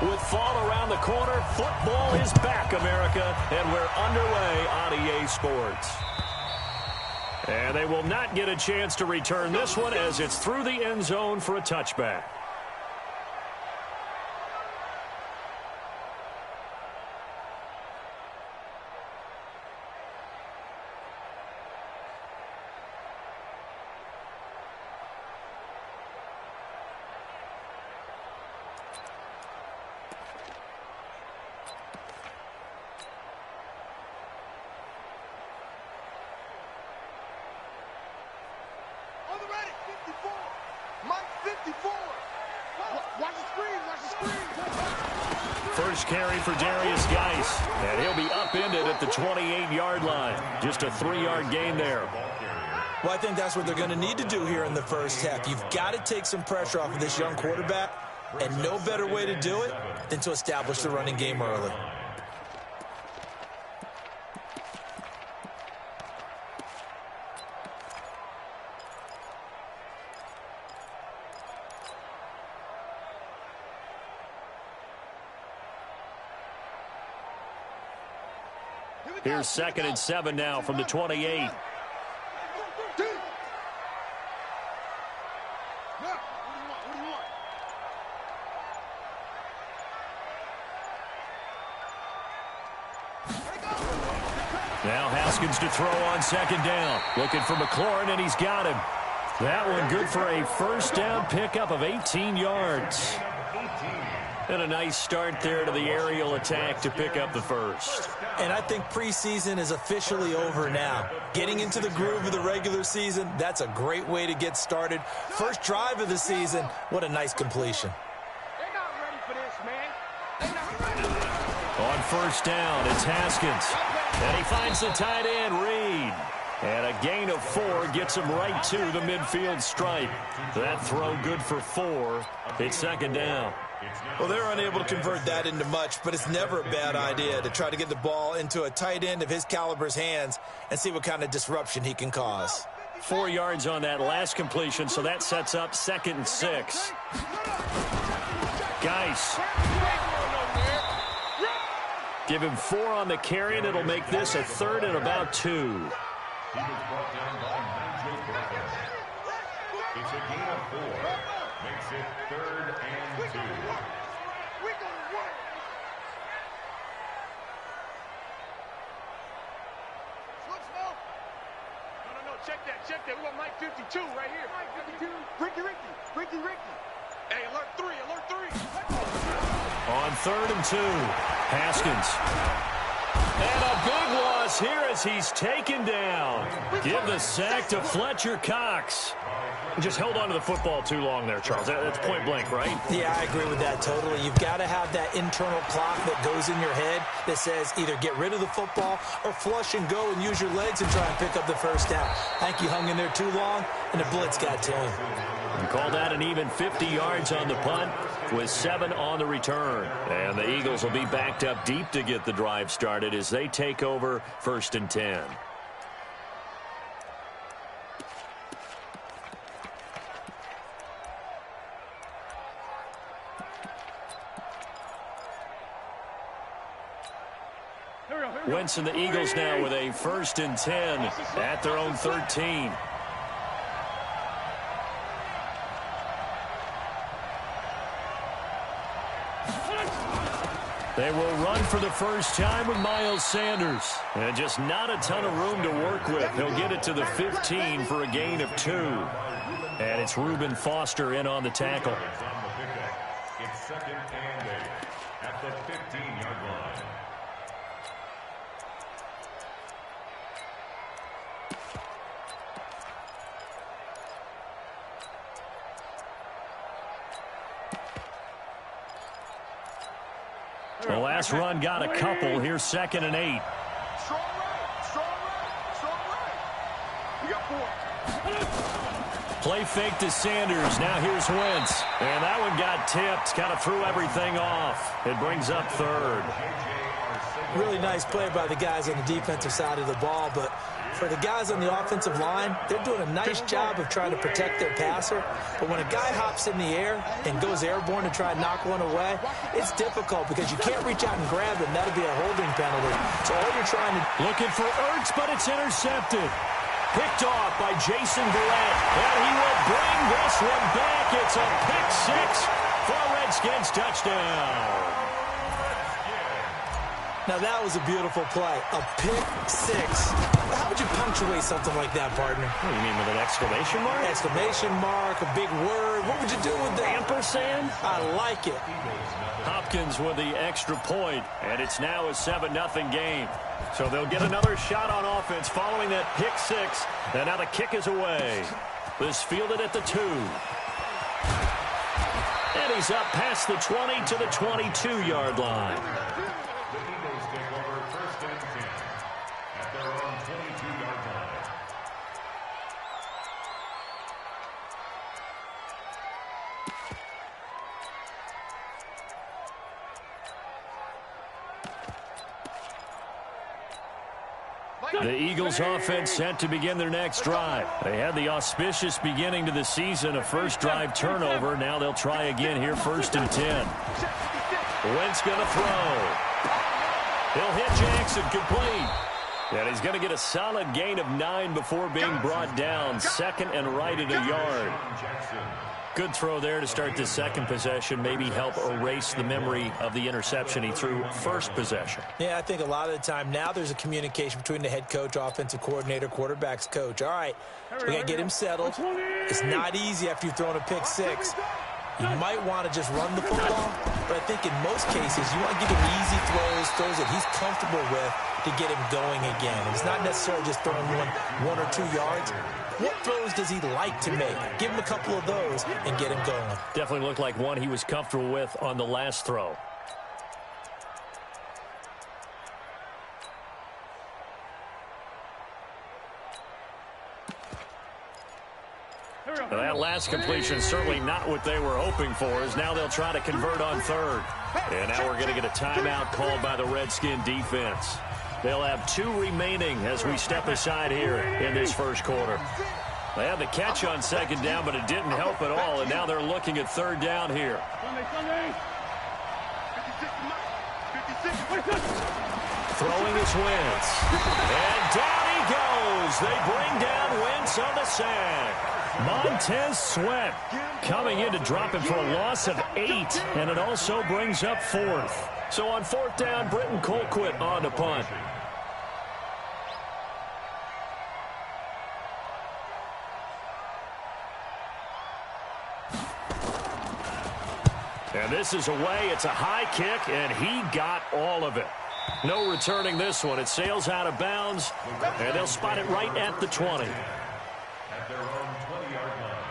With fall around the corner, football is back, America, and we're underway on EA Sports. And they will not get a chance to return this one as it's through the end zone for a touchback. First carry for Darius Geis, and he'll be upended at the 28-yard line. Just a 3-yard gain there. Well, I think that's what they're going to need to do here in the first half. You've got to take some pressure off of this young quarterback, and no better way to do it than to establish the running game early. Here's 2nd and 7 now from the 28. Now Haskins to throw on 2nd down. Looking for McLaurin, and he's got him. That one good for a first down pickup of 18 yards. And a nice start there to the aerial attack to pick up the first. And I think preseason is officially over now. Getting into the groove of the regular season, that's a great way to get started. First drive of the season, what a nice completion. They're not ready for this, man. They're not ready. On first down, it's Haskins. And he finds the tight end, Reed. And a gain of 4 gets him right to the midfield stripe. That throw good for 4. It's 2nd down. Well, they're unable to convert that into much, but it's never a bad idea to try to get the ball into a tight end of his caliber's hands and see what kind of disruption he can cause. 4 yards on that last completion, so that sets up 2nd and 6. Geis. Give him 4 on the carry, and it'll make this a 3rd and about 2. He was brought down by Nigel Brothers. It's a gain of 4. Makes it 3rd and 2. Check that. We got Mike 52 right here. Mike 52. Ricky. Hey, alert 3. On 3rd and 2, Haskins. And a big loss here as he's taken down. Give the sack to Fletcher Cox. Just held on to the football too long there, Charles. That's point blank, right? Yeah, I agree with that totally. You've got to have that internal clock that goes in your head that says either get rid of the football or flush and go and use your legs and try and pick up the first down. I think he hung in there too long, and the blitz got to him. And call that an even 50 yards on the punt with 7 on the return. And the Eagles will be backed up deep to get the drive started as they take over 1st and 10. Wentz and the Eagles now with a 1st and 10 at their own 13. They will run for the first time with Miles Sanders. And just not a ton of room to work with. He'll get it to the 15 for a gain of 2. And it's Reuben Foster in on the tackle. It's 2nd and 8 at the 15-yard line. The last run got a couple. Here's 2nd and 8. Strong right. You got 4. Play fake to Sanders. Now here's Wentz. And that one got tipped. Kind of threw everything off. It brings up 3rd. Really nice play by the guys on the defensive side of the ball, but For the guys on the offensive line, they're doing a nice job of trying to protect their passer. But when a guy hops in the air and goes airborne to try and knock one away, it's difficult because you can't reach out and grab him. That'll be a holding penalty. So all you're trying to... Looking for Ertz, but it's intercepted. Picked off by Jason Verrett. And he will bring this one back. It's a pick six for a Redskins touchdown. Now, that was a beautiful play. A pick six. How would you punctuate something like that, partner? What do you mean, with an exclamation mark? Exclamation mark, a big word. What would you do with that? Ampersand? I like it. Hopkins with the extra point, and it's now a 7-0 game. So they'll get another shot on offense following that pick six, and now the kick is away. This fielded at the 2. And he's up past the 20 to the 22-yard line. The Eagles take over 1st and 10 at their own 22-yard line. The Eagles offense set to begin their next drive. They had the auspicious beginning to the season, a first drive turnover. Now they'll try again here, 1st and 10. Wentz going to throw. He'll hit Jackson, complete. And he's going to get a solid gain of 9 before being brought down. 2nd and right at a yard. Good throw there to start the second possession. Maybe help erase the memory of the interception he threw first possession. Yeah, I think a lot of the time now there's a communication between the head coach, offensive coordinator, quarterback's coach. All right, we got to get him settled. It's not easy after you've thrown a pick six. You might want to just run the football, but I think in most cases you want to give him easy throws that he's comfortable with to get him going again. And it's not necessarily just throwing one or 2 yards. What throws does he like to make? Give him a couple of those and get him going. Definitely looked like one he was comfortable with on the last throw. Now that last completion certainly not what they were hoping for, as now they'll try to convert on 3rd. And now we're going to get a timeout called by the Redskin defense. They'll have 2 remaining as we step aside here in this first quarter. They had the catch on 2nd down, but it didn't help at all, and now they're looking at 3rd down here. Throwing is Wentz. And down he goes. They bring down Wentz on the sack. Montez Sweat coming in to drop him for a loss of 8, and it also brings up 4th. So on 4th down, Britton Colquitt on the punt. And this is away. It's a high kick, and he got all of it. No returning this one. It sails out of bounds, and they'll spot it right at the 20. At their own 20-yard line.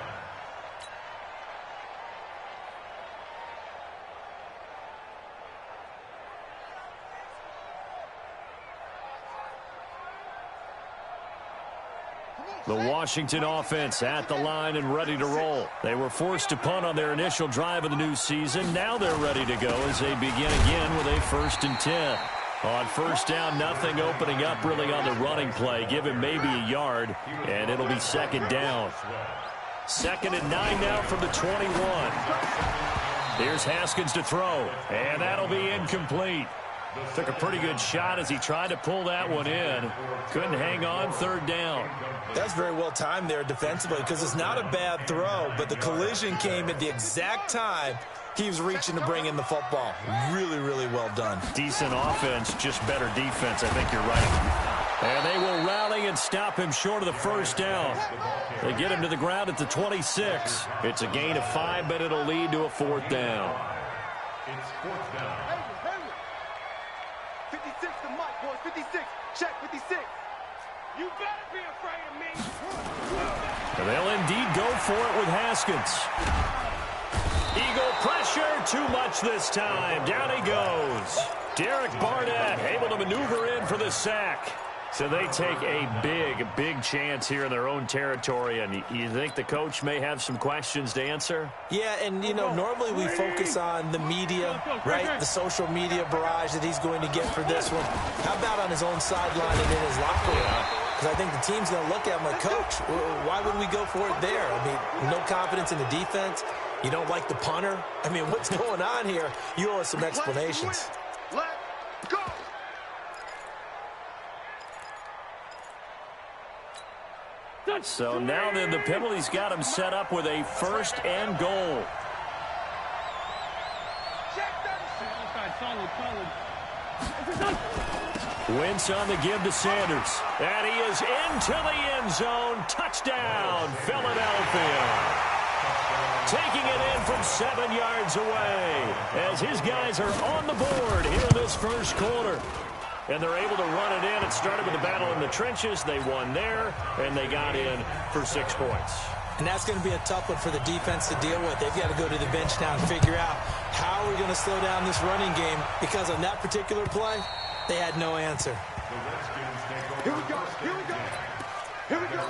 The Washington offense at the line and ready to roll. They were forced to punt on their initial drive of the new season. Now they're ready to go as they begin again with a 1st and 10. On 1st down, nothing opening up really on the running play. Give him maybe a yard, and it'll be 2nd down. 2nd and 9 now from the 21. Here's Haskins to throw, and that'll be incomplete. Took a pretty good shot as he tried to pull that one in. Couldn't hang on, 3rd down. That's very well timed there defensively because it's not a bad throw, but the collision came at the exact time he was reaching to bring in the football. Really, really well done. Decent offense, just better defense. I think you're right. And they will rally and stop him short of the 1st down. They get him to the ground at the 26. It's a gain of 5, but it'll lead to a 4th down. It's 4th down. 56 to Mike, boys. 56. Check 56. You better be afraid of me. And they'll indeed go for it with Haskins. Eagle pressure, too much this time. Down he goes. Derek Barnett able to maneuver in for the sack. So they take a big chance here in their own territory, and you think the coach may have some questions to answer? Yeah, and, you know, normally we focus on the media, right, the social media barrage that he's going to get for this one. How about on his own sideline and in his locker room? Because I think the team's going to look at him like, Coach, why would we go for it there? I mean, no confidence in the defense. You don't like the punter. I mean, what's going on here? You owe us some explanations. Let's go. So now then the penalty's got him set up with a 1st and goal. Wentz on the give to Sanders. And he is into the end zone. Touchdown, Philadelphia. Taking it in from 7 yards away as his guys are on the board here in this first quarter. And they're able to run it in. It started with a battle in the trenches. They won there, and they got in for 6 points. And that's going to be a tough one for the defense to deal with. They've got to go to the bench now and figure out how are we going to slow down this running game, because on that particular play, they had no answer. Here we go. Here we go. Here we go.